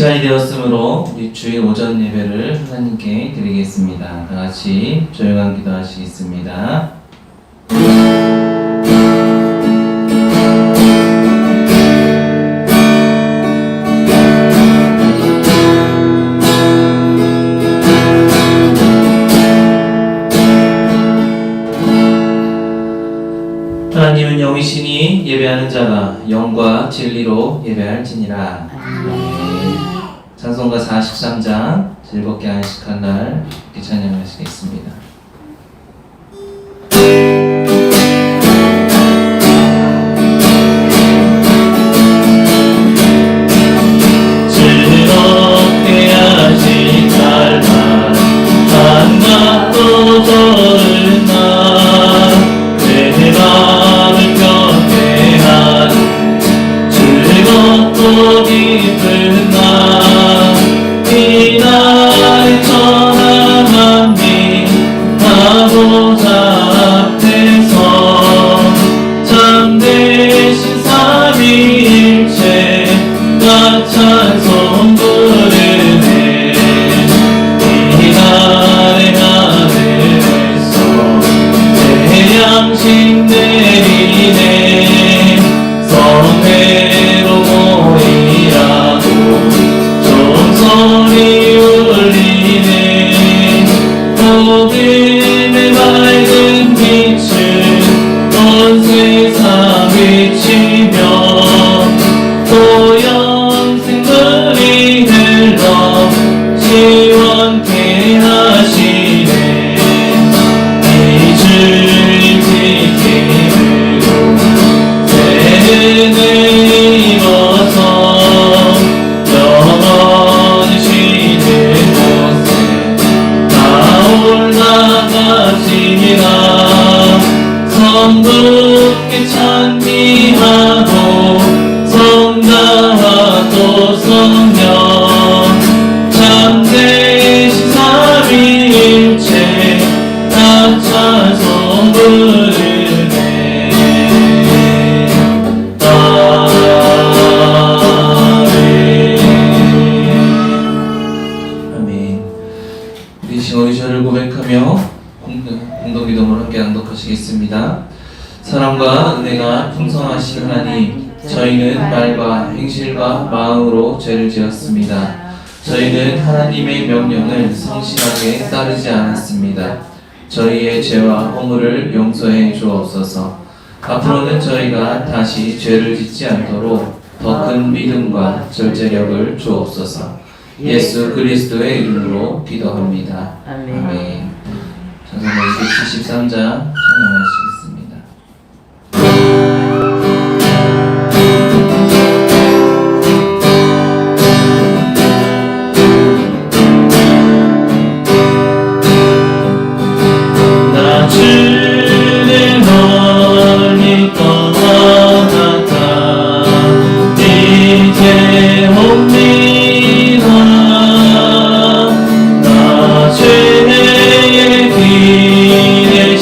시간이 되었으므로 우리 주일 오전 예배를 하나님께 드리겠습니다. 다 같이 조용한 기도하시겠습니다. 하나님은 영이시니 예배하는 자가 영과 진리로 예배할지니라. 찬송가 43장 즐겁게 안식한 날 이렇게 찬양하시겠습니다. 즐겁게 안식할 날 한낮도 저른 날 내 맘을 변해하는 즐겁고 기쁜 날 이날의 천한 만민 하고자 앞에서 참되신 삼위일체 나 찬송 부르네. 이날의 하늘에서 내 양식 내리네. 성회로 모이라고 종소리 울리네. 복음의 맑은 빛을 온 세상 비치며 또 영생물이 흘러 시원케 하시네. 이 주님 지킴으로 새 은혜 입어서 영원히 쉬는 곳에 다 올라가시리라. 성부께 찬미하고 성자와 또 성령 참되신 삼위일체 다 찬송 부르네. 아멘. 우리 싱어리셔를 고백하며 공동기도를 함께 낭독하시겠습니다. 사랑과 은혜가 풍성하신 하나님, 저희는 말과 행실과 마음으로 죄를 지었습니다. 저희는 하나님의 명령을 성실하게 따르지 않았습니다. 저희의 죄와 허물을 용서해 주옵소서. 앞으로는 저희가 다시 죄를 짓지 않도록 더 큰 믿음과 절제력을 주옵소서. 예수 그리스도의 이름으로 기도합니다. 아멘. 찬송가 273장 찬양하시겠습니다. 나 주를 멀리 떠나갔다 이제 옵니다. 나 죄의 길에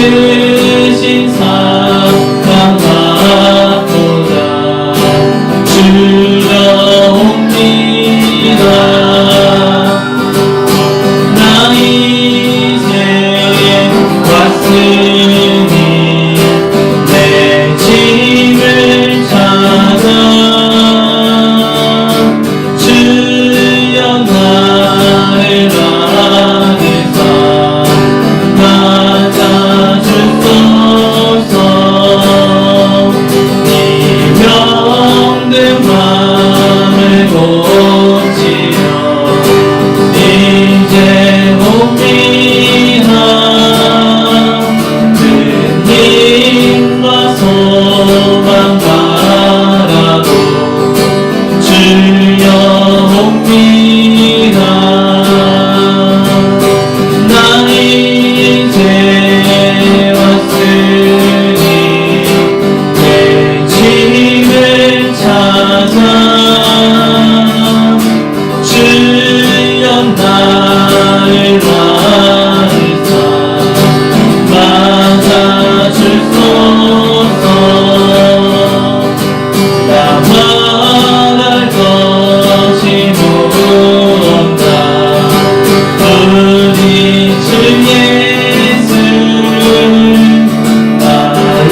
대신 사랑받고자 주려옵니다. 나 이제 왔으니 내 집을 찾아 주여 나를 안에서 맞아주소서. 이 병든 맘을 고치려 이제 옵니다. 그 힘과 소망 바라고 주여 옵니다. 나 이제 왔으니 내 집을 찾아 주여 나를 안에서 맞아주소서. 나 말할 것이 무언가 우리 주 예수 나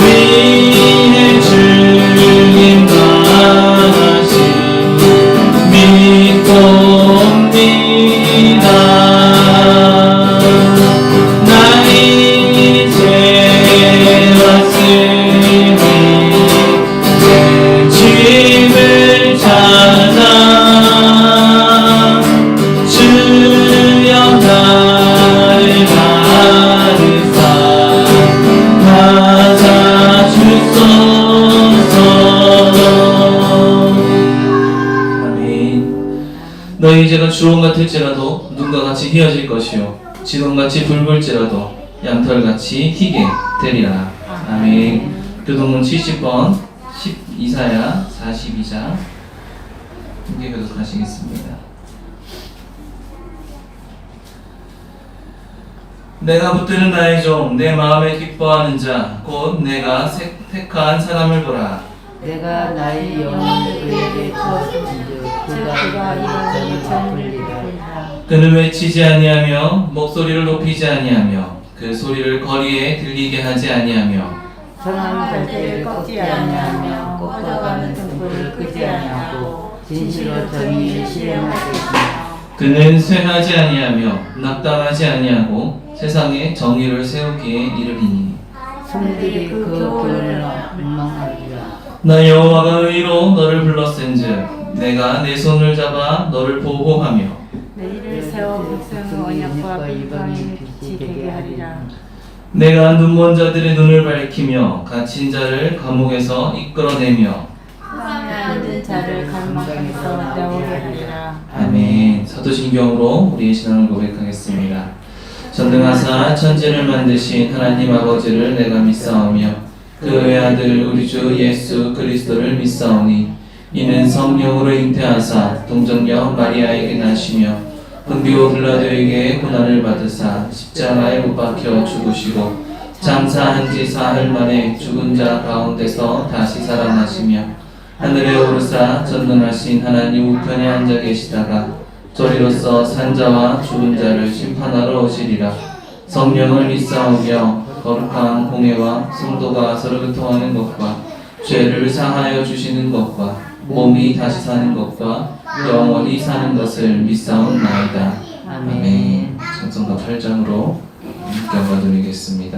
위해 죽임 당하신 믿고 옵니다. 나 이제 왔으니 내 집을 찾아 주여 나를 안에서 맞아주소서. 아멘. 너희 죄가 주홍 같을지라도 눈과 같이 희어질 것이요 진홍같이 붉을지라도 양털같이 희게 되리라. 아멘. 교동문 70번 이사야 42장 함께 교독하시겠습니다. 내가 붙드는 나의 종 내 마음에 기뻐하는 자 곧 내가 택한 사람을 보라. 내가 나의 영혼을 그에게 주었은즉 그가 이런 전리라. 그는 외치지 아니하며 목소리를 높이지 아니하며 그 소리를 거리에 들리게 하지 아니하며 선한 갈대를 꺾지 아니하며 꺾어가는 등불을 끄지 아니하고 진실로 정의를 실행하겠으며 그는 쇠하지 아니하며 낙담하지 아니하고 세상에 정의를 세우기에 이르리니 성들이 그 교훈을 망하리라. 나 여호와가 의로 너를 불렀은즉 내가 내 손을 잡아 너를 보호하며 내일을 세워 백성 언약과 이방인 빛이 되게 하리라. 내가 눈먼 자들의 눈을 밝히며 갇힌 자를 감옥에서 이끌어내며 모든 자를 감옥에서 나오게 하리라. 아멘. 사도신경으로 우리의 신앙을 고백하겠습니다. 전능하사 천지를 만드신 하나님 아버지를 내가 믿사오며 그 외아들 우리 주 예수 그리스도를 믿사오니 이는 성령으로 잉태하사 동정녀 마리아에게 나시며 본디오 빌라도에게 고난을 받으사 십자가에 못 박혀 죽으시고 장사한 지 사흘 만에 죽은 자 가운데서 다시 살아나시며 하늘에 오르사 전능하신 하나님 우편에 앉아 계시다가 저리로서 산자와 죽은 자를 심판하러 오시리라. 성령을 믿사오며 거룩한 공회와 성도가 서로 교통하는 것과 죄를 사하여 주시는 것과 몸이 다시 사는 것과 영원히 사는 것을 믿사옵나이다. 아멘. 찬송가 8장으로 경과 드리겠습니다.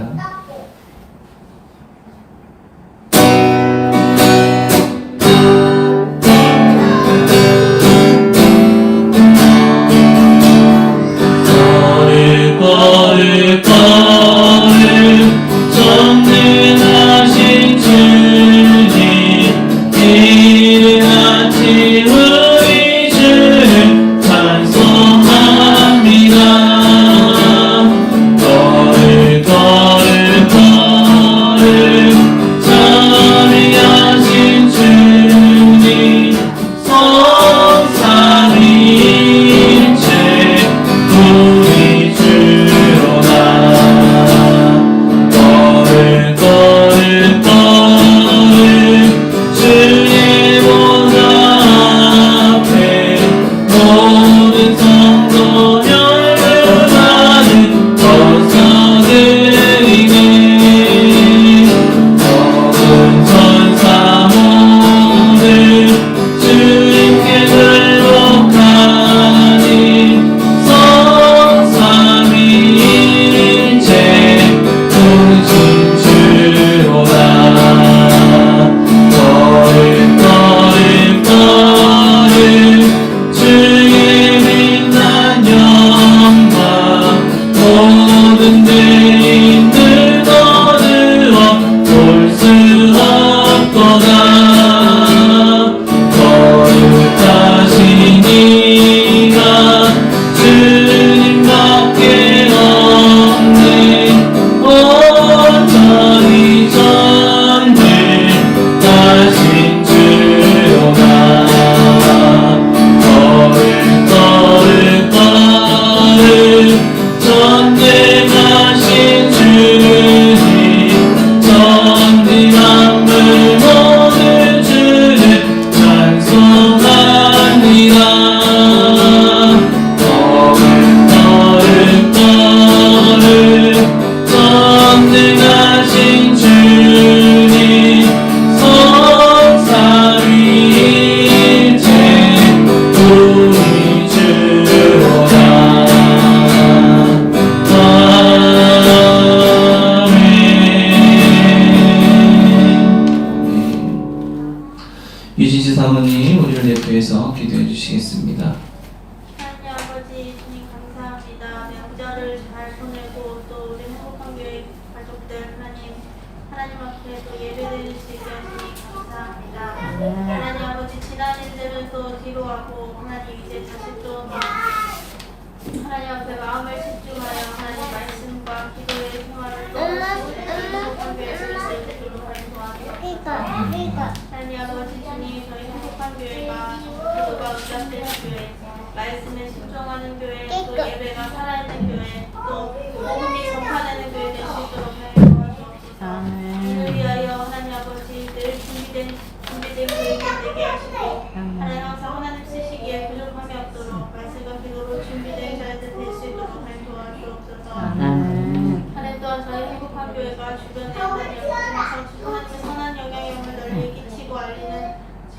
찬송합니다. 거를 위해서 기도해 주시겠습니다. 하나님 아버지 주님 감사합니다. 명절을 잘 보내고 또 우리 행복한 교회 가족들 하나님 앞에 또 예배드릴 수 있게 하시니 감사합니다. 하나님 아버지 지난 일들은 또 뒤로하고 하나님 이제 다시 또 하나님 앞에 마음을 집중하여 하나님 말씀과 기도의 생활을 또 행복한 교회에 드릴 수 있도록 하나님 도와주옵소서. 하나님 아버지 주님 저희 행복한 교회가 기도가 응답되는 교회 말씀에 집중하는 교회 또 예배가 살아있는 교회 또 복음이 전파되는 교회 될 수 있도록 하나님 도와주옵소서. 이를 위하여 하나님 아버지 늘 준비된 교회가 되게 하시고 하나님 항상 하나님 쓰시기에 부족함이 없도록 말씀과 기도로 준비된 자들 될 수 있도록 하나님 도와주옵소서. 하나님 또한 저희 행복한 교회가 주변에 하나님의 선한 영향력을 널리 끼치고 알리는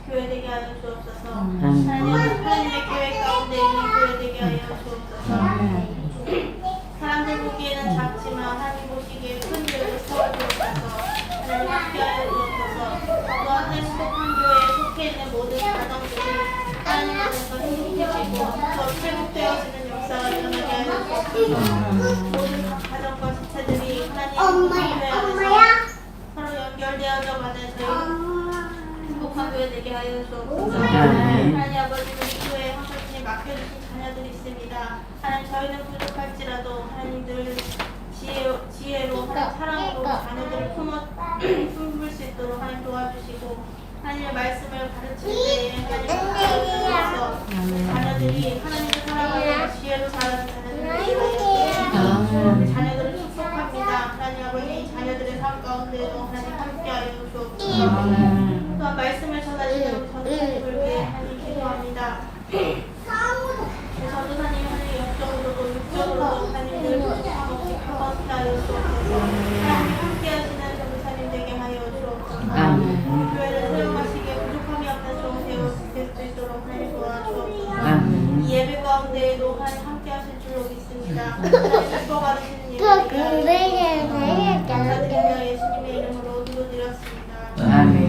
교회 되게 하여 주옵소서. 하나님의 교회 가운데 있는 교회 되게 하여 주옵소서. 사람들 보기에는 작지만 하나님 보시기에 큰 교회로 세워주옵소서. 하나님 함께하여 주옵소서. 또한 행복한 교회에 속해 있는 모든 가정들이 하나님 안에서 행복해지고 또 회복되어지는 역사가 일어나게 하여 주옵소서. 모든 가정과 지체들이 하나님 교회 안에서 서로 연결되어져 가는 저희 행복한 교회 되게 하여 주옵소서. 하나님 아버지 우리 교회에 항상 맡겨주신 자녀들이 있습니다. 하나님 저희는 부족할지라도 하나님 늘 지혜로 하나님 사랑으로 자녀들을 품을 수 있도록 하나님 도와주시고 하나님의 말씀을 가르칠 때에 하나님 도와주셔서 자녀들이 하나님을 살아가는 지혜로 자라는 자녀들이 되게 하여 주옵소서. 자녀들을 축복합니다. 하나님 아버지 자녀들의 삶 가운데도 하나님 함께하여 주옵소서. 또한 말씀을 전하시는 우리 전도사님을 위해 하나님 기도합니다. 전도사님 하나님 영적으로도 육적으로도 하나님들 부족함 없이 감사하여 주옵소서. 하나님 함께하시는 전도사님 되게 하여 주옵소서. 교회를 사용하시기에 부족함이 없는 좋은 대우 될 수 있도록 하나님 도와주옵소서. 이 예배 가운데에도 하나님 함께하실 줄로 믿습니다. 하나님 기뻐 받으시는 예배 되게 하여 주옵소서. 감사드리며 예수님의 이름으로 기도드렸습니다. 아멘.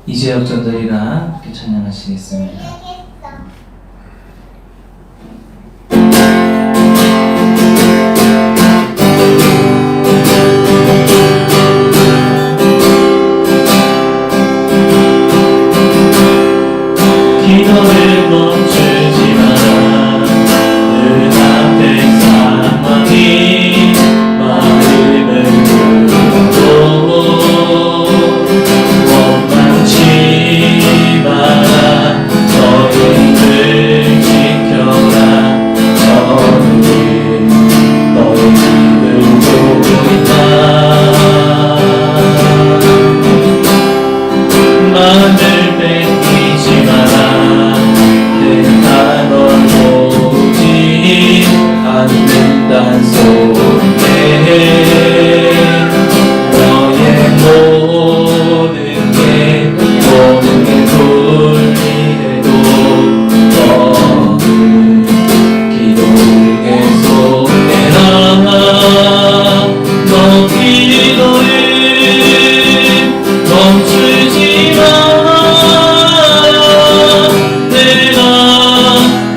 이제 역전들이라 이렇게 찬양하시겠습니다. 기도를 멈추지 마라. 늘 앞에 상황이 마음을 불러도 원망치 마라. 너희를 지켜라. 너희를 너희 길을 보고 있다. 마음을 뺏기지 마라. 내가 널 보지 않는단 소리에 너의 모든 게 불리해도 너는 기도를 계속해라. 너 기도를 멈추지 마라. 내가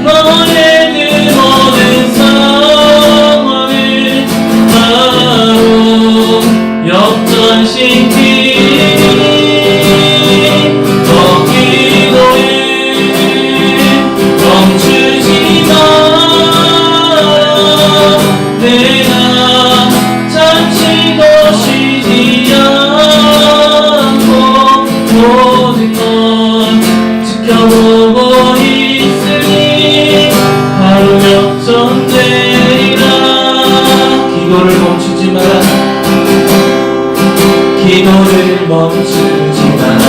너의 그 모든 상황을 바로 역전시키니 너 기도를 멈추지 마라. 내가 잠시도 쉬지 않고 모든 걸 지켜보고 있으니 바로 역전되리라. 기도를 멈추지 마라. 기도를 멈추지 마라.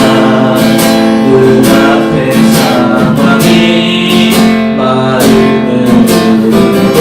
눈앞의 상황이 마음을 울고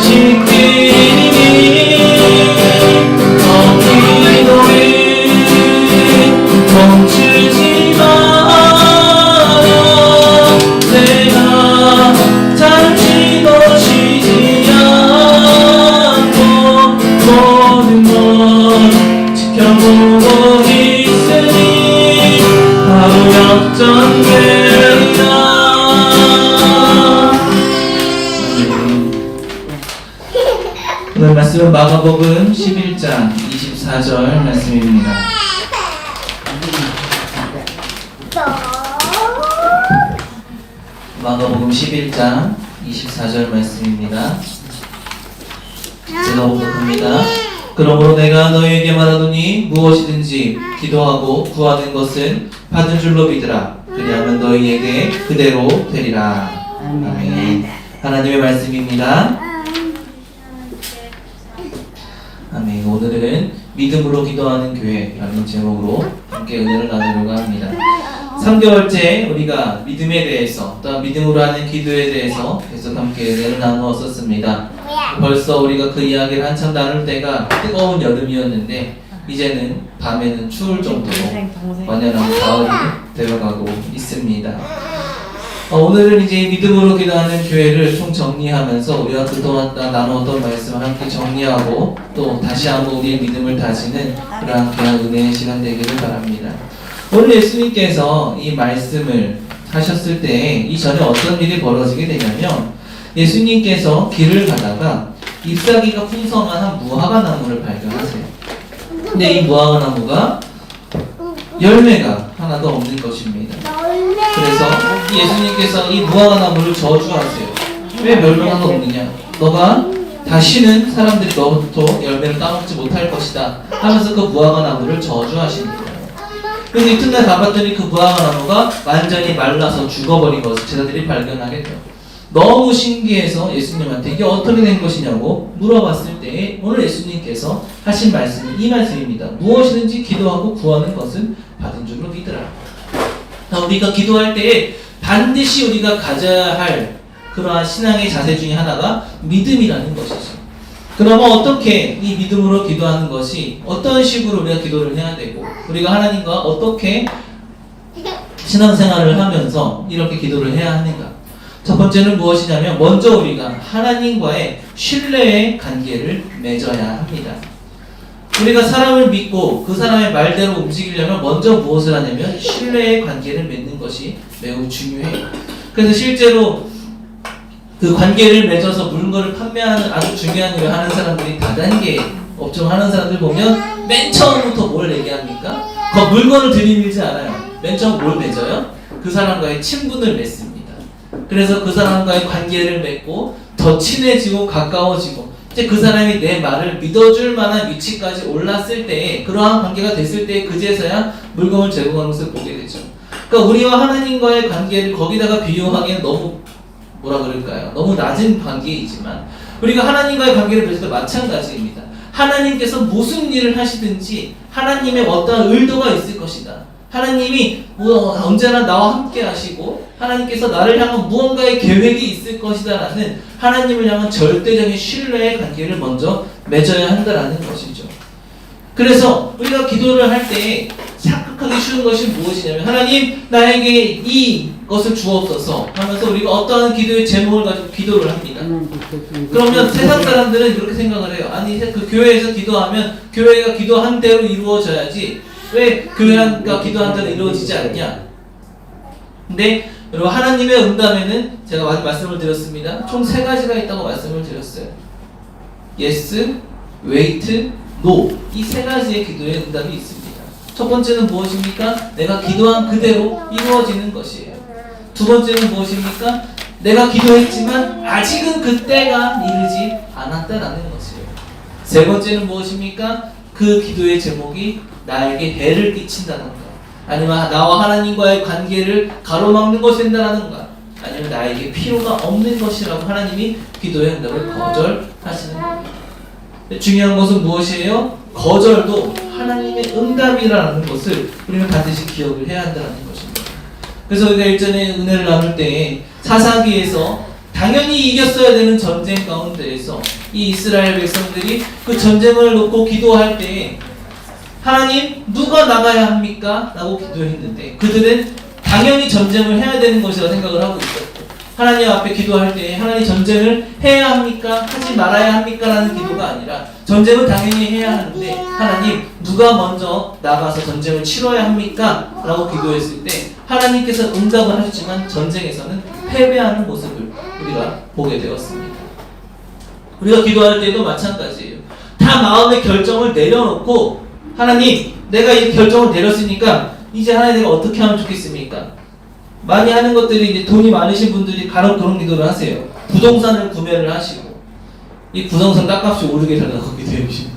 지키니 기도해 멈추지 마라 내가 잠시도 쉬지 않고 모든 걸 지켜보고 있으니 바로 역전되리라. 오늘 말씀은 마가복음 11장 24절 말씀입니다. 마가복음 11장 24절 말씀입니다. 제가 봉독합니다. 그러므로 내가 너희에게 말하노니 무엇이든지 기도하고 구하는 것은 받은 줄로 믿으라. 그리하면 너희에게 그대로 되리라. 아멘. 하나님의 말씀입니다. 아멘. 오늘은 믿음으로 기도하는 교회라는 제목으로 함께 은혜를 나누려고 합니다. 3개월째 우리가 믿음에 대해서 또한 믿음으로 하는 기도에 대해서 계속 함께 은혜를 나누었었습니다. 벌써 우리가 그 이야기를 한참 나눌 때가 뜨거운 여름이었는데 이제는 밤에는 추울 정도로 완연한 가을이 되어가고 있습니다. 오늘은 이제 믿음으로 기도하는 교회를 총 정리하면서 우리가 그동안 나누었던 말씀을 함께 정리하고 또 다시 한번 우리의 믿음을 다지는 그러한 귀한 은혜의 시간 되기를 바랍니다. 오늘 예수님께서 이 말씀을 하셨을 때 이전에 어떤 일이 벌어지게 되냐면 예수님께서 길을 가다가 잎사귀가 풍성한 한 무화과 나무를 발견하세요. 근데 이 무화과 나무가 열매가 하나도 없는 것입니다. 그래서 예수님께서 이 무화과 나무를 저주하세요. 왜 열매가 없느냐? 너가 다시는 사람들이 너부터 열매를 따먹지 못할 것이다 하면서 그 무화과 나무를 저주하십니다. 그래서 이튿날 가봤더니 그 무화과 나무가 완전히 말라서 죽어버린 것을 제자들이 발견하게 돼요. 너무 신기해서 예수님한테 이게 어떻게 된 것이냐고 물어봤을 때 오늘 예수님께서 하신 말씀이 이 말씀입니다. 무엇이든지 기도하고 구하는 것은 받은 줄로 믿으라. 우리가 기도할 때 반드시 우리가 가져야 할 그러한 신앙의 자세 중에 하나가 믿음이라는 것이죠. 그러면 어떻게 이 믿음으로 기도하는 것이 어떤 식으로 우리가 기도를 해야 되고 우리가 하나님과 어떻게 신앙생활을 하면서 이렇게 기도를 해야 하는가? 첫 번째는 무엇이냐면 먼저 우리가 하나님과의 신뢰의 관계를 맺어야 합니다. 우리가 사람을 믿고 그 사람의 말대로 움직이려면 먼저 무엇을 하냐면 신뢰의 관계를 맺는 것이 매우 중요해요. 그래서 실제로 그 관계를 맺어서 물건을 판매하는 아주 중요한 일을 하는 사람들이 다단계 업종 하는 사람들 보면 맨 처음부터 뭘 얘기합니까? 그 물건을 들이밀지 않아요. 맨 처음 뭘 맺어요? 그 사람과의 친분을 맺습니다. 그래서 그 사람과의 관계를 맺고 더 친해지고 가까워지고 이제 그 사람이 내 말을 믿어줄 만한 위치까지 올랐을 때 그러한 관계가 됐을 때 그제서야 물건을 제공하는 것을 보게 되죠. 그러니까 우리와 하나님과의 관계를 거기다가 비유하기에는 너무 뭐라 그럴까요? 너무 낮은 관계이지만 우리가 하나님과의 관계를 맺을 때 마찬가지입니다. 하나님께서 무슨 일을 하시든지 하나님의 어떠한 의도가 있을 것이다. 하나님이 언제나 나와 함께 하시고 하나님께서 나를 향한 무언가의 계획이 있을 것이다 라는 하나님을 향한 절대적인 신뢰의 관계를 먼저 맺어야 한다라는 것이죠. 그래서 우리가 기도를 할 때 착각하기 쉬운 것이 무엇이냐면 하나님 나에게 이것을 주옵소서 하면서 우리가 어떠한 기도의 제목을 가지고 기도를 합니다. 그러면 세상 사람들은 이렇게 생각을 해요. 아니 그 교회에서 기도하면 교회가 기도한 대로 이루어져야지 왜 교회가 기도한 대로 이루어지지 않냐. 근데 여러분 하나님의 응답에는 제가 말씀을 드렸습니다. 총 3가지가 있다고 말씀을 드렸어요. Yes, Wait, No. 이 3가지의 기도의 응답이 있습니다. 첫 번째는 무엇입니까? 내가 기도한 그대로 이루어지는 것이에요. 두 번째는 무엇입니까? 내가 기도했지만 아직은 그때가 이르지 않았다라는 것이에요. 세 번째는 무엇입니까? 그 기도의 제목이 나에게 해를 끼친다던가 아니면 나와 하나님과의 관계를 가로막는 것이 된다던가 아니면 나에게 필요가 없는 것이라고 하나님이 기도의 응답을 거절하시는 겁니다. 중요한 것은 무엇이에요? 거절도 하나님의 응답이라는 것을 우리는 반드시 기억을 해야 한다는 것입니다. 그래서 우리가 일전에 은혜를 나눌 때 사사기에서 당연히 이겼어야 되는 전쟁 가운데에서 이 이스라엘 백성들이 그 전쟁을 놓고 기도할 때 하나님 누가 나가야 합니까? 라고 기도했는데 그들은 당연히 전쟁을 해야 되는 것이라 생각을 하고 있었고 하나님 앞에 기도할 때 하나님 전쟁을 해야 합니까? 하지 말아야 합니까? 라는 기도가 아니라 전쟁을 당연히 해야 하는데 하나님 누가 먼저 나가서 전쟁을 치러야 합니까? 라고 기도했을 때 하나님께서 응답을 하셨지만 전쟁에서는 패배하는 모습을 우리가 보게 되었습니다. 우리가 기도할 때도 마찬가지예요. 다 마음의 결정을 내려놓고 하나님 내가 이 결정을 내렸으니까 이제 하나님 내가 어떻게 하면 좋겠습니까? 많이 하는 것들이 이제 돈이 많으신 분들이 간혹 그런 기도를 하세요. 부동산을 구매를 하시고 이 부동산 땅값이 오르게 달라고 기도해 주시고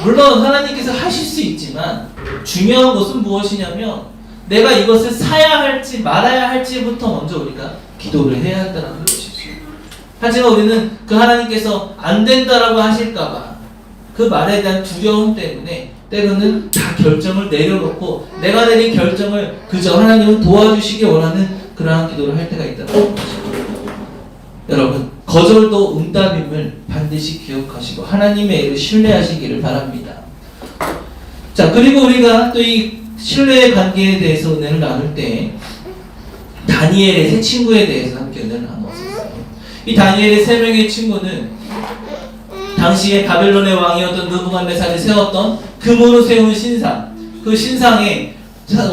물론 하나님께서 하실 수 있지만 중요한 것은 무엇이냐면 내가 이것을 사야 할지 말아야 할지부터 먼저 우리가 기도를 해야 한다는 것이죠. 하지만 우리는 그 하나님께서 안 된다라고 하실까봐 그 말에 대한 두려움 때문에 때로는 다 결정을 내려놓고 내가 내린 결정을 그저 하나님은 도와주시기 원하는 그러한 기도를 할 때가 있다는 것이죠. 여러분 거절도 응답임을 반드시 기억하시고 하나님의 일을 신뢰하시기를 바랍니다. 자 그리고 우리가 또 이 신뢰의 관계에 대해서 은혜를 나눌 때 다니엘의 세 친구에 대해서 함께 은혜를 나눴었어요. 이 다니엘의 세 명의 친구는 당시에 바벨론의 왕이었던 느부갓네살이 세웠던 금으로 세운 신상, 그 신상에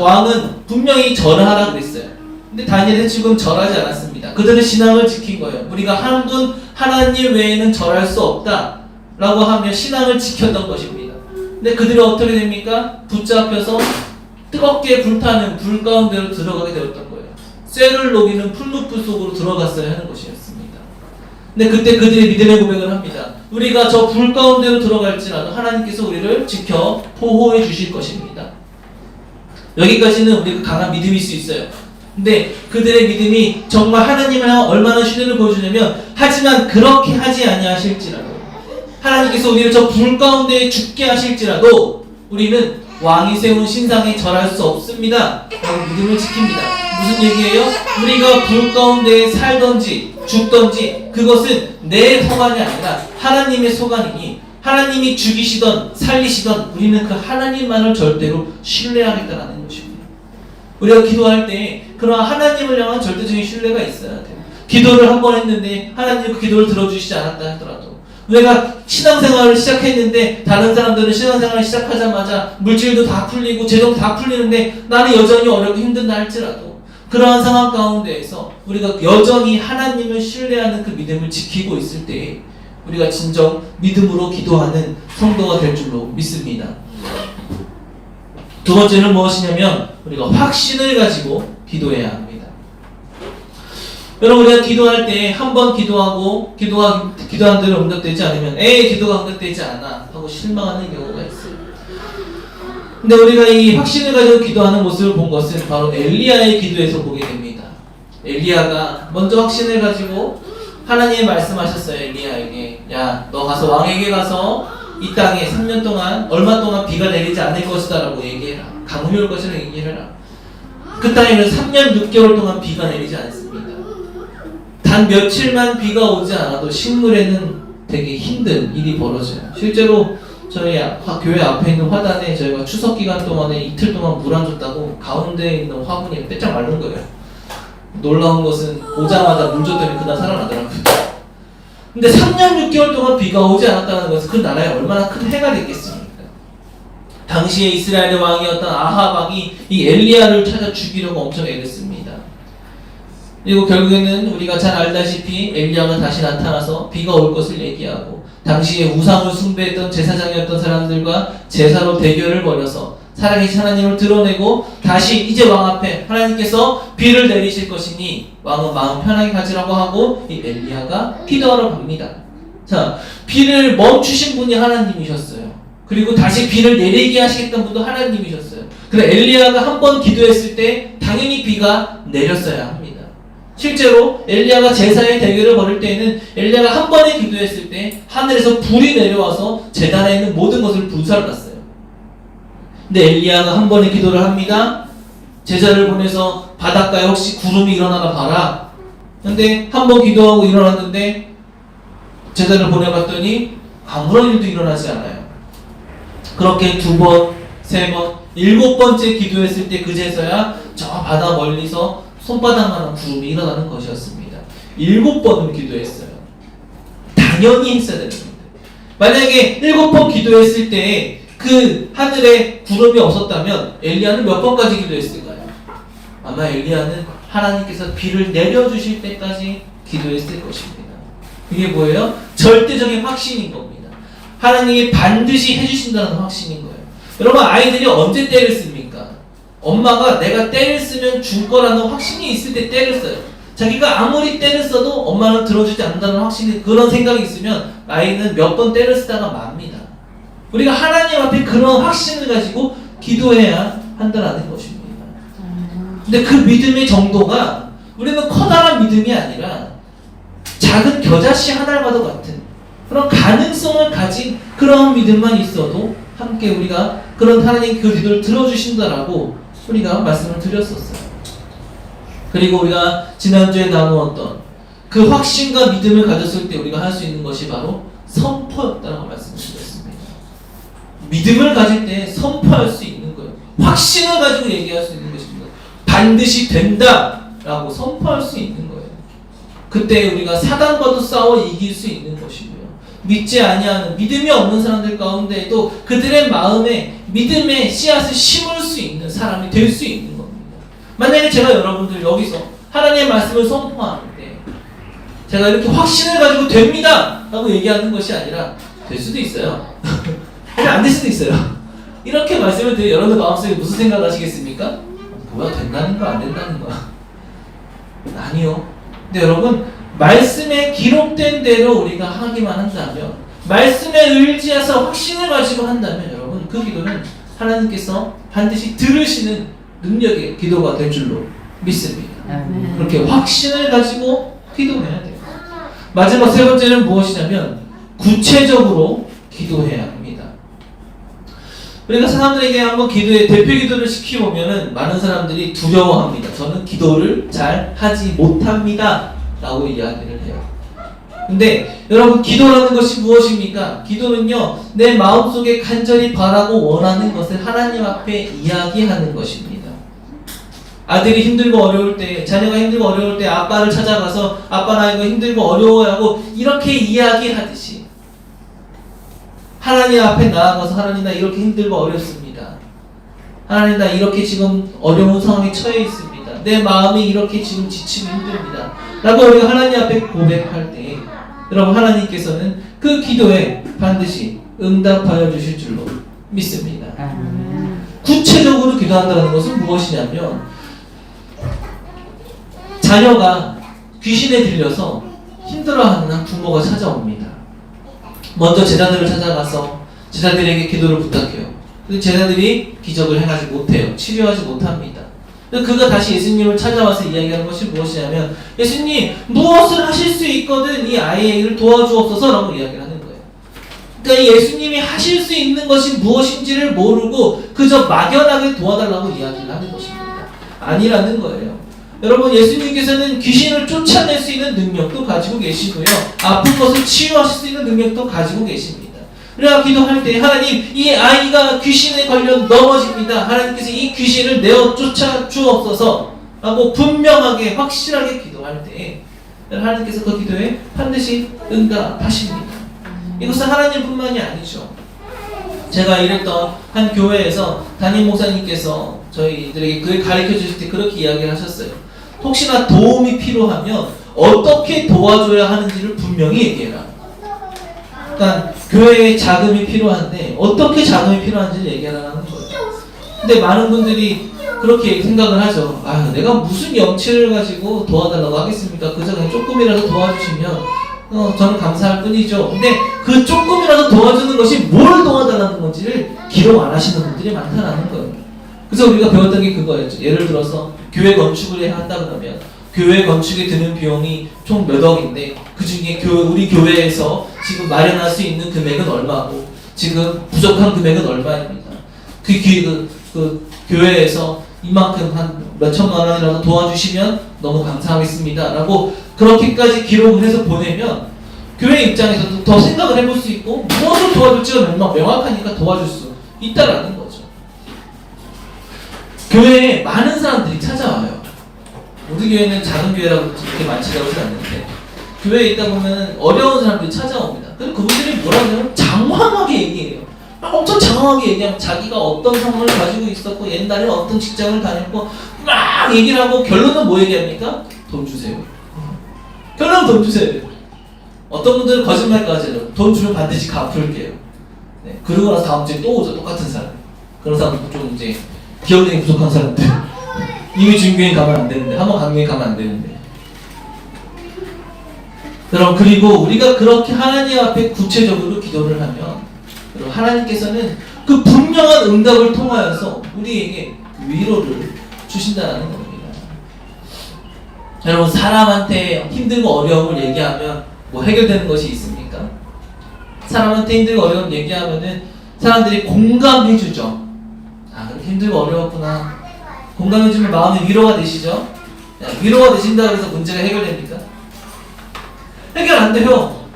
왕은 분명히 절하라 그랬어요. 근데 다니엘은 지금 절하지 않았습니다. 그들은 신앙을 지킨 거예요. 우리가 한 분 하나님 외에는 절할 수 없다 라고 하며 신앙을 지켰던 것입니다. 근데 그들이 어떻게 됩니까? 붙잡혀서 뜨겁게 불타는 불 가운데로 들어가게 되었던 거예요. 쇠를 녹이는 풀루프 속으로 들어갔어야 하는 것이었습니다. 근데 그때 그들이 믿음의 고백을 합니다. 우리가 저 불 가운데로 들어갈지라도 하나님께서 우리를 지켜 보호해 주실 것입니다. 여기까지는 우리가 강한 믿음일 수 있어요. 근데 그들의 믿음이 정말 하나님을 향해 얼마나 신뢰를 보여주냐면 하지만 그렇게 하지 아니하실지라도 하나님께서 우리를 저 불 가운데 죽게 하실지라도 우리는 왕이 세운 신상에 절할 수 없습니다. 라고 믿음을 지킵니다. 무슨 얘기예요? 우리가 불 가운데 살던지 죽던지 그것은 내 소관이 아니라 하나님의 소관이니 하나님이 죽이시던 살리시던 우리는 그 하나님만을 절대로 신뢰하겠다는 것입니다. 우리가 기도할 때 그러한 하나님을 향한 절대적인 신뢰가 있어야 돼요. 기도를 한 번 했는데 하나님 그 기도를 들어주시지 않았다 하더라도 내가 신앙생활을 시작했는데 다른 사람들은 신앙생활을 시작하자마자 물질도 다 풀리고 재정도 다 풀리는데 나는 여전히 어렵고 힘든다 할지라도 그러한 상황 가운데에서 우리가 여전히 하나님을 신뢰하는 그 믿음을 지키고 있을 때 우리가 진정 믿음으로 기도하는 성도가 될 줄로 믿습니다. 두 번째는 무엇이냐면 우리가 확신을 가지고 기도해야 합니다. 여러분 우리가 기도할 때 한 번 기도하고 기도한 대로 응답되지 않으면 기도가 응답되지 않아 하고 실망하는 경우가 있어요. 근데 우리가 이 확신을 가지고 기도하는 모습을 본 것은 바로 엘리야의 기도에서 보게 됩니다. 엘리야가 먼저 확신을 가지고 하나님이 말씀하셨어요. 엘리야에게 야 너 가서 왕에게 가서 이 땅에 3년 동안 얼마 동안 비가 내리지 않을 것이다 라고 얘기해라. 가뭄이 올 것이라 얘기해라. 그 땅에는 3년 6개월 동안 비가 내리지 않습니다. 단 며칠만 비가 오지 않아도 식물에는 되게 힘든 일이 벌어져요. 실제로 저희 교회 앞에 있는 화단에 저희가 추석 기간 동안에 이틀 동안 물 안 줬다고 가운데 있는 화분이 빼짝 마른 거예요. 놀라운 것은 오자마자 물 줬더니 그날 살아나더라고요. 근데 3년 6개월 동안 비가 오지 않았다는 것은 그 나라에 얼마나 큰 해가 됐겠습니까? 당시에 이스라엘의 왕이었던 아합 왕이 이 엘리야를 찾아 죽이려고 엄청 애랬습니다. 그리고 결국에는 우리가 잘 알다시피 엘리야가 다시 나타나서 비가 올 것을 얘기하고 당시에 우상을 숭배했던 제사장이었던 사람들과 제사로 대결을 벌여서 살아계신 하나님을 드러내고 다시 이제 왕 앞에 하나님께서 비를 내리실 것이니 왕은 마음 편하게 가지라고 하고 이 엘리야가 기도하러 갑니다. 자, 비를 멈추신 분이 하나님이셨어요. 그리고 다시 비를 내리게 하시겠다는 분도 하나님이셨어요. 그래서 엘리야가 한 번 기도했을 때 당연히 비가 내렸어야 합니다. 실제로 엘리야가 제사의 대결을 벌일 때에는 엘리야가 한 번에 기도했을 때 하늘에서 불이 내려와서 제단에 있는 모든 것을 불살랐어요. 근데 엘리야가 한 번에 기도를 합니다. 제자를 보내서 바닷가에 혹시 구름이 일어나나 봐라. 근데 한 번 기도하고 일어났는데 제자를 보내봤더니 아무런 일도 일어나지 않아요. 그렇게 2번, 3번, 7번째 기도했을 때 그제서야 저 바다 멀리서 손바닥만한 구름이 일어나는 것이었습니다. 7번을 기도했어요. 당연히 했어야 되는 겁니다. 만약에 7번 기도했을 때 그 하늘에 구름이 없었다면 엘리야는 몇 번까지 기도했을까요? 아마 엘리야는 하나님께서 비를 내려주실 때까지 기도했을 것입니다. 이게 뭐예요? 절대적인 확신인 겁니다. 하나님이 반드시 해주신다는 확신인 거예요. 여러분, 아이들이 언제 때를 씁니까? 엄마가 내가 때를 쓰면 줄 거라는 확신이 있을 때 때를 써요. 자기가 아무리 때를 써도 엄마는 들어주지 않는다는 확신이, 그런 생각이 있으면 아이는 몇 번 때를 쓰다가 맙니다. 우리가 하나님 앞에 그런 확신을 가지고 기도해야 한다는 것입니다. 근데 그 믿음의 정도가 우리는 커다란 믿음이 아니라 작은 겨자씨 한 알과도 같은 그런 가능성을 가진 그런 믿음만 있어도 함께 우리가 그런 하나님 그 기도를 들어주신다라고 우리가 말씀을 드렸었어요. 그리고 우리가 지난주에 나누었던 그 확신과 믿음을 가졌을 때 우리가 할 수 있는 것이 바로 선포였다라고 말씀을 드렸습니다. 믿음을 가질 때 선포할 수 있는 거예요. 확신을 가지고 얘기할 수 있는 것입니다. 반드시 된다라고 선포할 수 있는 거예요. 그때 우리가 사단과도 싸워 이길 수 있는 것이고요. 믿지 아니하는 믿음이 없는 사람들 가운데에도 그들의 마음에 믿음의 씨앗을 심을 수 있는 사람이 될 수 있는 겁니다. 만약에 제가 여러분들 여기서 하나님의 말씀을 선포하는데 제가 이렇게 확신을 가지고 됩니다 라고 얘기하는 것이 아니라 될 수도 있어요. 그냥 안 될 수도 있어요. 이렇게 말씀을 드리면 여러분들 마음속에 무슨 생각을 하시겠습니까? 뭐야, 된다는 거 안 된다는 거 아니요. 근데 여러분, 말씀에 기록된 대로 우리가 하기만 한다면, 말씀에 의지해서 확신을 가지고 한다면 여러분, 그 기도는 하나님께서 반드시 들으시는 능력의 기도가 될 줄로 믿습니다. 그렇게 확신을 가지고 기도해야 돼요. 마지막 3번째는 무엇이냐면 구체적으로 기도해야 합니다. 우리가 사람들에게 한번 기도에 대표 기도를 시키보면은 많은 사람들이 두려워합니다. 저는 기도를 잘 하지 못합니다 라고 이야기를 해요. 근데 여러분, 기도라는 것이 무엇입니까? 기도는요, 내 마음속에 간절히 바라고 원하는 것을 하나님 앞에 이야기하는 것입니다. 아들이 힘들고 어려울 때, 자녀가 힘들고 어려울 때 아빠를 찾아가서 아빠 나 이거 힘들고 어려워하고 이렇게 이야기하듯이 하나님 앞에 나아가서 하나님 나 이렇게 힘들고 어렵습니다. 하나님 나 이렇게 지금 어려운 상황에 처해 있습니다. 내 마음이 이렇게 지금 지치고 힘듭니다 라고 우리가 하나님 앞에 고백할 때 여러분, 하나님께서는 그 기도에 반드시 응답하여 주실 줄로 믿습니다. 구체적으로 기도한다는 것은 무엇이냐면, 자녀가 귀신에 들려서 힘들어하는 한 부모가 찾아옵니다. 먼저 제자들을 찾아가서 제자들에게 기도를 부탁해요. 근데 제자들이 기적을 행하지 못해요. 치료하지 못합니다. 그가 다시 예수님을 찾아와서 이야기하는 것이 무엇이냐면, 예수님, 무엇을 하실 수 있거든 이 아이의 일을 도와주옵소서 라고 이야기를 하는 거예요. 그러니까 예수님이 하실 수 있는 것이 무엇인지를 모르고 그저 막연하게 도와달라고 이야기를 하는 것입니다. 아니라는 거예요. 여러분, 예수님께서는 귀신을 쫓아낼 수 있는 능력도 가지고 계시고요, 아픈 것을 치유하실 수 있는 능력도 가지고 계십니다. 우리가 기도할 때, 하나님, 이 아이가 귀신에 걸려 넘어집니다. 하나님께서 이 귀신을 내어 쫓아 주옵소서 라고 분명하게 확실하게 기도할 때 하나님께서 그 기도에 반드시 응답하십니다. 이것은 하나님뿐만이 아니죠. 제가 일했던 한 교회에서 담임 목사님께서 저희들에게 그걸 가르쳐 주실 때 그렇게 이야기를 하셨어요. 혹시나 도움이 필요하면 어떻게 도와줘야 하는지를 분명히 얘기해라. 그러니까 교회에 자금이 필요한데 어떻게 자금이 필요한지를 얘기하라는 거예요. 근데 많은 분들이 그렇게 생각을 하죠. 아, 내가 무슨 염치를 가지고 도와달라고 하겠습니까? 그저 그냥 조금이라도 도와주시면 저는 감사할 뿐이죠. 근데 그 조금이라도 도와주는 것이 뭘 도와달라는 건지를 기록 안 하시는 분들이 많다는 거예요. 그래서 우리가 배웠던 게 그거였죠. 예를 들어서 교회 건축을 해야 한다 그러면 교회 건축에 드는 비용이 총 몇 억인데 그 중에 우리 교회에서 지금 마련할 수 있는 금액은 얼마고 지금 부족한 금액은 얼마입니다. 그 교회에서 이만큼 한 몇천만 원이라도 도와주시면 너무 감사하겠습니다 라고 그렇게까지 기록을 해서 보내면 교회 입장에서도 더 생각을 해볼 수 있고 무엇을 도와줄지가 명확하니까 도와줄 수 있다라는 거죠. 교회에 많은 사람들이 찾아와요. 우리 교회는 작은 교회라고 그렇게 많지도 않는데 교회에 있다 보면 어려운 사람들이 찾아옵니다. 그럼 그분들이 뭐라고 하냐면 장황하게 얘기해요. 엄청 장황하게 얘기하면 자기가 어떤 상황을 가지고 있었고 옛날에 어떤 직장을 다녔고 막 얘기를 하고 결론은 뭐 얘기합니까? 돈 주세요. 결론은 돈 주세요. 어떤 분들은 거짓말까지 해요. 돈 주면 반드시 갚을게요. 네. 그러고 나서 다음 주에 또 오죠. 똑같은 사람. 그런 사람도 좀 이제 기억력이 부족한 사람들. 이미 중교회 가면 안 되는데, 한번 강교회 가면 안 되는데. 여러분, 그리고 우리가 그렇게 하나님 앞에 구체적으로 기도를 하면, 여러분, 하나님께서는 그 분명한 응답을 통하여서 우리에게 위로를 주신다는 겁니다. 여러분, 사람한테 힘들고 어려움을 얘기하면 뭐 해결되는 것이 있습니까? 사람한테 힘들고 어려움 얘기하면은 사람들이 공감해주죠. 아, 그럼 힘들고 어려웠구나. 공감해주면 마음이 위로가 되시죠? 위로가 되신다 그래서 문제가 해결됩니까? 해결 안 돼요.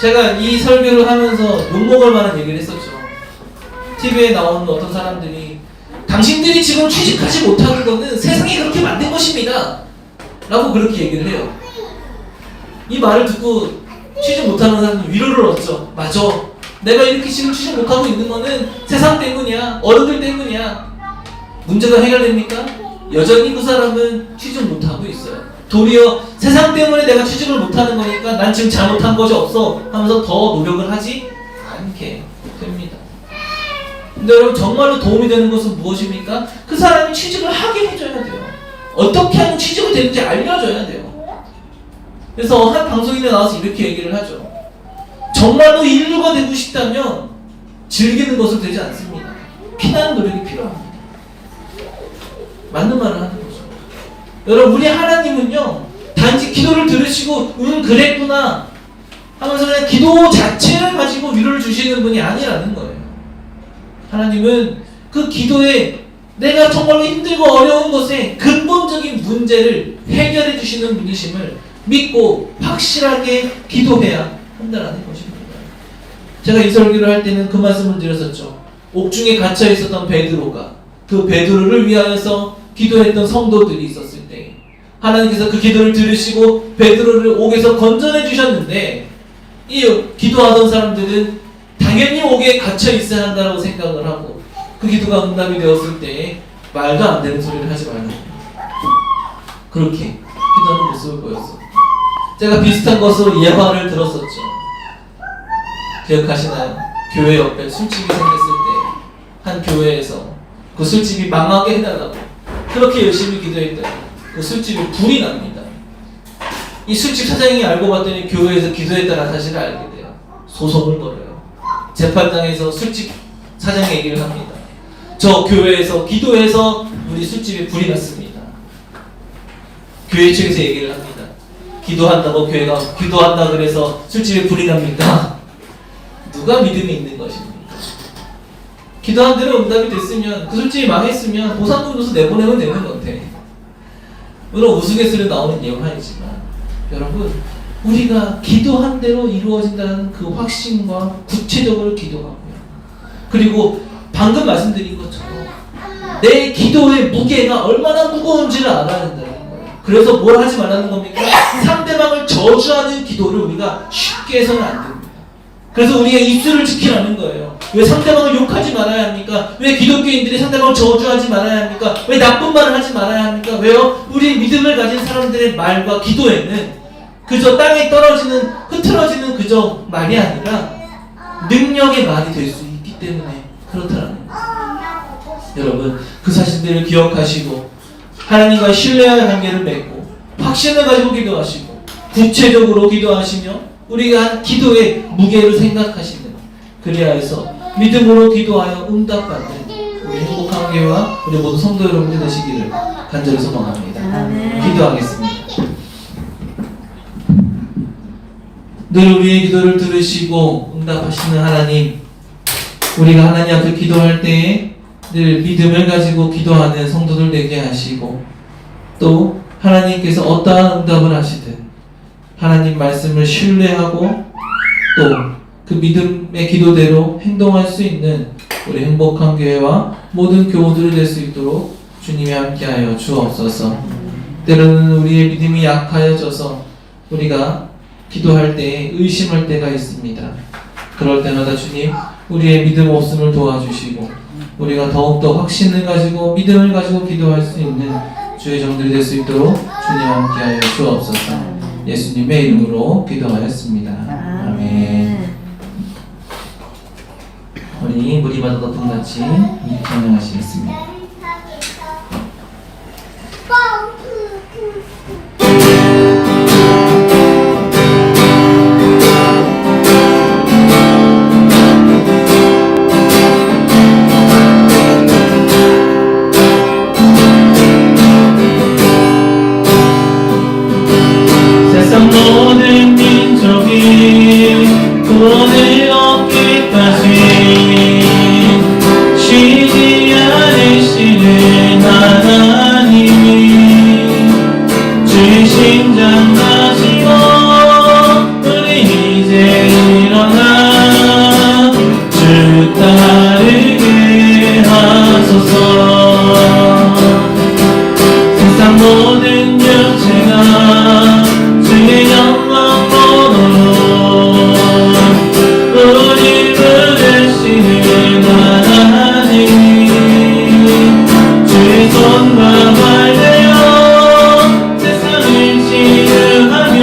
제가 이 설교를 하면서 욕먹을 만한 얘기를 했었죠. TV에 나오는 어떤 사람들이 당신들이 지금 취직하지 못하는 것은 세상이 그렇게 만든 것입니다. 라고 그렇게 얘기를 해요. 이 말을 듣고 취직 못하는 사람은 위로를 얻죠. 맞아. 내가 이렇게 지금 취직 못하고 있는 거는 세상 때문이야. 어른들 때문이야. 문제가 해결됩니까? 여전히 그 사람은 취직 못하고 있어요. 도리어 세상 때문에 내가 취직을 못하는 거니까 난 지금 잘못한 것이 없어 하면서 더 노력을 하지 않게 됩니다. 근데 여러분, 정말로 도움이 되는 것은 무엇입니까? 그 사람이 취직을 하게 해줘야 돼요. 어떻게 하면 취직이 되는지 알려줘야 돼요. 그래서 한 방송인에 나와서 이렇게 얘기를 하죠. 정말로 인류가 되고 싶다면 즐기는 것은 되지 않습니다. 피나는 노력이 필요합니다. 맞는 말을 하는 거죠. 여러분, 우리 하나님은요, 단지 기도를 들으시고 그랬구나 하면서 그냥 기도 자체를 가지고 위로를 주시는 분이 아니라는 거예요. 하나님은 그 기도에 내가 정말로 힘들고 어려운 것에 근본적인 문제를 해결해 주시는 분이심을 믿고 확실하게 기도해야 한다는 것입니다. 제가 이 설교를 할 때는 그 말씀을 드렸었죠. 옥중에 갇혀 있었던 베드로가 그 베드로를 위하여서 기도했던 성도들이 있었을 때 하나님께서 그 기도를 들으시고 베드로를 옥에서 건져내 주셨는데 이 기도하던 사람들은 당연히 옥에 갇혀 있어야 한다고 생각을 하고 그 기도가 응답이 되었을 때 말도 안 되는 소리를 하지 말라고 그렇게 기도하는 모습을 보였어. 제가 비슷한 것으로 예화를 들었었죠. 기억하시나요? 교회 옆에 술집이 생겼을 때 한 교회에서 그 술집이 망하게 해달라고 그렇게 열심히 기도했더니 그 술집에 불이 납니다. 이 술집 사장이 알고 봤더니 교회에서 기도했다는 사실을 알게 돼요. 소송을 걸어요. 재판장에서 술집 사장이 얘기를 합니다. 저 교회에서 기도해서 우리 술집에 불이 났습니다. 교회 측에서 얘기를 합니다. 기도한다고 교회가 기도한다 그래서 술집에 불이 납니까? 누가 믿음이 있는 것입니까? 기도한 대로 응답이 됐으면 그 술집이 망했으면 보상금 줘서 내보내면 되는 건데, 물론 우스갯소리로 나오는 예화이지만 여러분, 우리가 기도한 대로 이루어진다는 그 확신과 구체적으로 기도하고요. 그리고 방금 말씀드린 것처럼 내 기도의 무게가 얼마나 무거운지를 알아야 된다는 거예요. 그래서 뭘 하지 말라는 겁니까? 상대방을 저주하는 기도를 우리가 쉽게 해서는 안 됩니다. 그래서 우리가 입술을 지키라는 거예요. 왜 상대방을 욕하지 말아야 합니까? 왜 기독교인들이 상대방을 저주하지 말아야 합니까? 왜 나쁜 말을 하지 말아야 합니까? 왜요? 우리 믿음을 가진 사람들의 말과 기도에는 그저 땅에 떨어지는 흐트러지는 그저 말이 아니라 능력의 말이 될 수 있기 때문에 그렇다는 거예요. 여러분, 그 사실들을 기억하시고 하나님과 신뢰의 관계를 맺고 확신을 가지고 기도하시고 구체적으로 기도하시며 우리가 기도의 무게를 생각하시는, 그리하여서 믿음으로 기도하여 응답받는 우리 행복한 교회와 우리 모든 성도 여러분들 되시기를 간절히 소망합니다. 기도하겠습니다. 늘 우리의 기도를 들으시고 응답하시는 하나님, 우리가 하나님 앞에 기도할 때에 늘 믿음을 가지고 기도하는 성도들 되게 하시고 또 하나님께서 어떠한 응답을 하시든 하나님 말씀을 신뢰하고 또 그 믿음의 기도대로 행동할 수 있는 우리 행복한 교회와 모든 교우들이 될 수 있도록 주님이 함께하여 주옵소서. 때로는 우리의 믿음이 약하여져서 우리가 기도할 때 의심할 때가 있습니다. 그럴 때마다 주님 우리의 믿음 없음을 도와주시고 우리가 더욱더 확신을 가지고 믿음을 가지고 기도할 수 있는 주의 종들이 될 수 있도록 주님 함께하여 주옵소서. 예수님의 이름으로 기도하였습니다. 아멘. 우리 무리마다 높음같이 찬양하시겠습니다. 세상 모든 민족이 구원을 얻기까지 쉬지 않으시는 하나님이 주의 심장 가지고 우리 이제 일어나 주 따르게 하소서. 세상 모든 육체가 주의 영광 보도록 우리 부르시는 하나님 주의 손과 발 되어 세상을 치유하며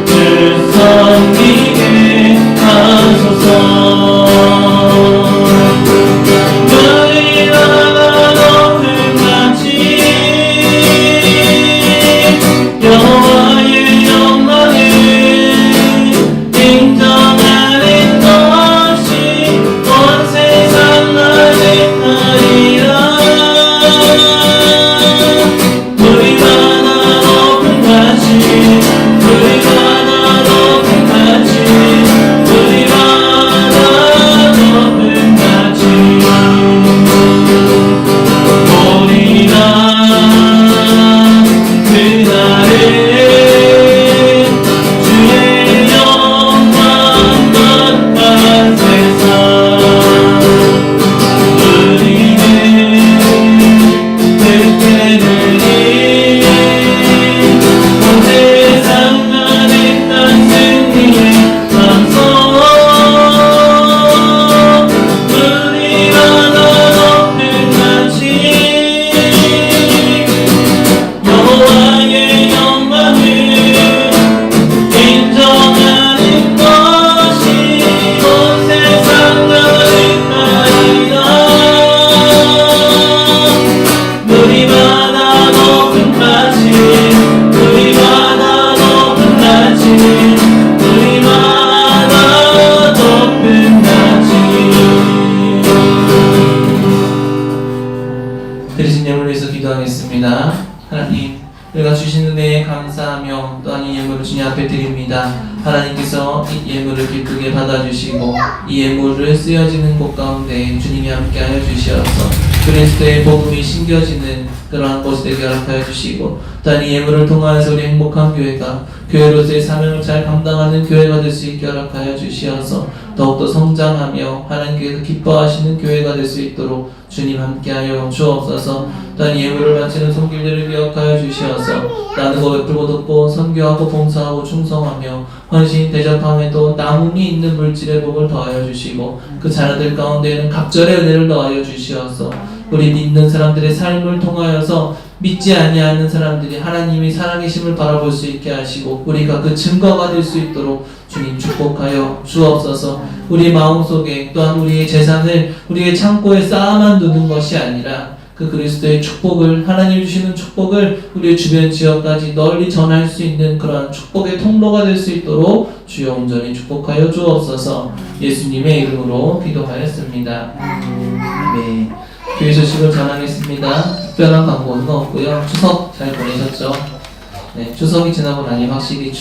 주 섬기게 하소서. 우리나라 높은 같이 여호와의 영광을 인정하는 것 없이 온 세상 나직하리라. 우리마다 높은 같이 우리마다 높은 같이 우리마다 높은 같이 우리가 그날에 주의 영광 만난 세상 우리는 그때 되리 온 세상 가득한 승리의 방송 우리마다 높은 같이 여호와의 영광을 인정하는 것이 온 세상 가득하리라. 우리마다 높은 같이 우리마다 높은 같이 우리마다 높은 같이. 드리신 예물을 위해서 기도하겠습니다. 하나님, 우리가 주신 은혜에 감사하며 또한 이 예물을 주님 앞에 드립니다. 하나님께서 이 예물을 기쁘게 받아주시고 이 예물을 쓰여지는 곳 가운데 주님이 함께하여 주시어서 그리스도의 복음이 심겨지는 그러한 곳이 되게 허락하여 주시고 또한 이 예물을 통하여서 우리 행복한 교회가 교회로서의 사명을 잘 감당하는 교회가 될 수 있게 허락하여 주시어서 더욱더 성장하며 하나님께서 기뻐하시는 교회가 될 수 있도록 주님 함께하여 주옵소서. 또한 예물을 바치는 손길들을 기억하여 주시어서 나누고 베풀고 돕고 선교하고 봉사하고 충성하며 헌신 대접함에도 나눔이 있는 물질의 복을 더하여 주시고 그 자녀들 가운데에는 갑절의 은혜를 더하여 주시어서 우리 믿는 사람들의 삶을 통하여서 믿지 아니하는 사람들이 하나님이 살아계심을 바라볼 수 있게 하시고 우리가 그 증거가 될 수 있도록 주님 축복하여 주옵소서. 우리 마음속에 또한 우리의 재산을 우리의 창고에 쌓아만 두는 것이 아니라 그 그리스도의 축복을 하나님 주시는 축복을 우리의 주변 지역까지 널리 전할 수 있는 그러한 축복의 통로가 될 수 있도록 주여 온전히 축복하여 주옵소서. 예수님의 이름으로 기도하였습니다. 네. 교회 소식을 전하겠습니다. 특별한 광고는 없고요. 추석 잘 보내셨죠? 네, 추석이 지나고 나니 확실히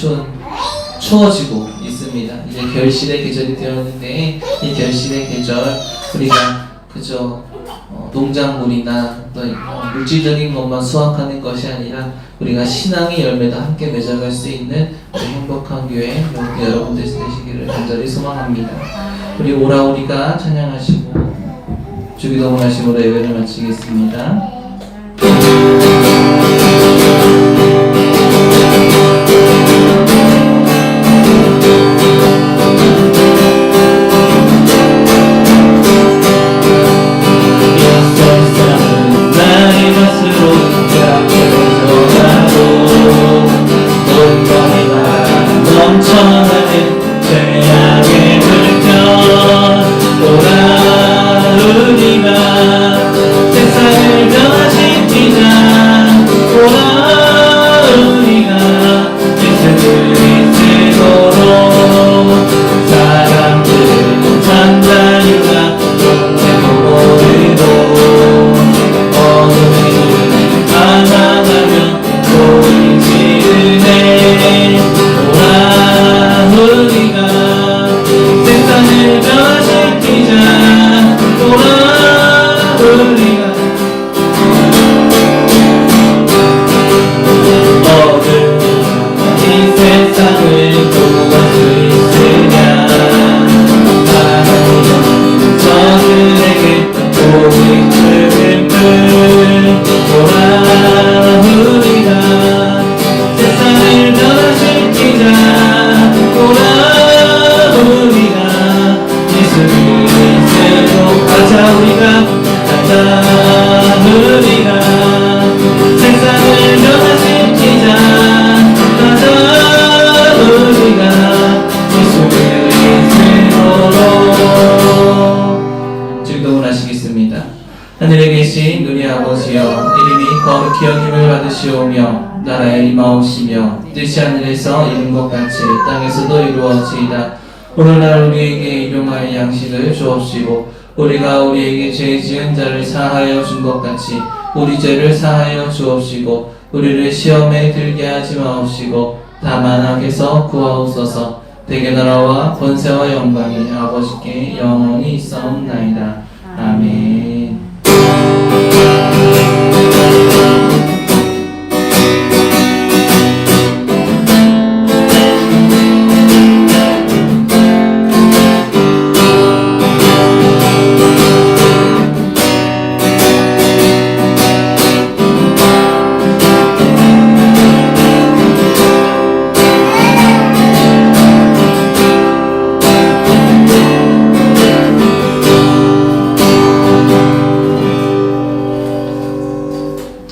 추워지고 있습니다. 이제 결실의 계절이 되었는데 이 결실의 계절 우리가 그저 농작물이나 또 어떤 물질적인 것만 수확하는 것이 아니라 우리가 신앙의 열매도 함께 맺어갈 수 있는 우리 행복한 교회 여러분들 되시기를 간절히 소망합니다. 우리 오라우리가 찬양하시고 주기도문 하심으로 예배를 마치겠습니다. 나의 맛으로 약해져가고 온몸이만 넘쳐나는 죄악의 물결 오라우리가 세상을 변화시키자 오라우리가 예수 그리스도로 사람들은 전달이가 영생으로 어둠을 방황하며 소리 지르네 오라우리가 세상을 변화시키자 오라우리가 어둠 이 세상을 구할 수 있으냐 하나님은 저들에게 오직 붉은 오라우리가 세상을 변화시키자 오라우리가 예수 그리스도 가자 우리가 가자 우리가 세상을 변화시키자 가자 우리가 예수 그리스도로 즐거운 하시겠습니다. 하늘에 계신 우리 아버지여 이름이 거룩히 여김을 받으시오며 나라에 임하오시며 뜻이 하늘에서 이룬 것 같이 땅에서도 이루어지이다. 오늘날 우리에게 일용할 양식을 주옵시고 우리가 우리에게 죄 지은 자를 사하여 준 것 같이 우리 죄를 사하여 주옵시고 우리를 시험에 들게 하지 마옵시고 다만 악에서 구하옵소서. 대개 나라와 권세와 영광이 아버지께 영원히 있사옵나이다. 아멘.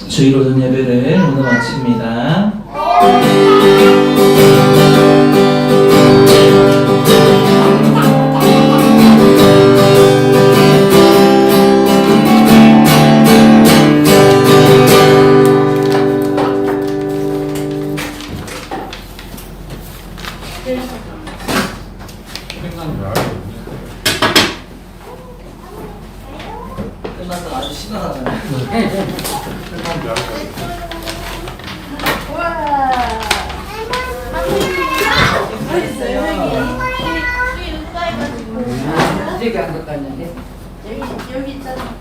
주일오전 예배를 오늘 마칩니다. 끝나서 아주 신나하잖아요. 이렇게 한 것 같는데. 여기 있잖아.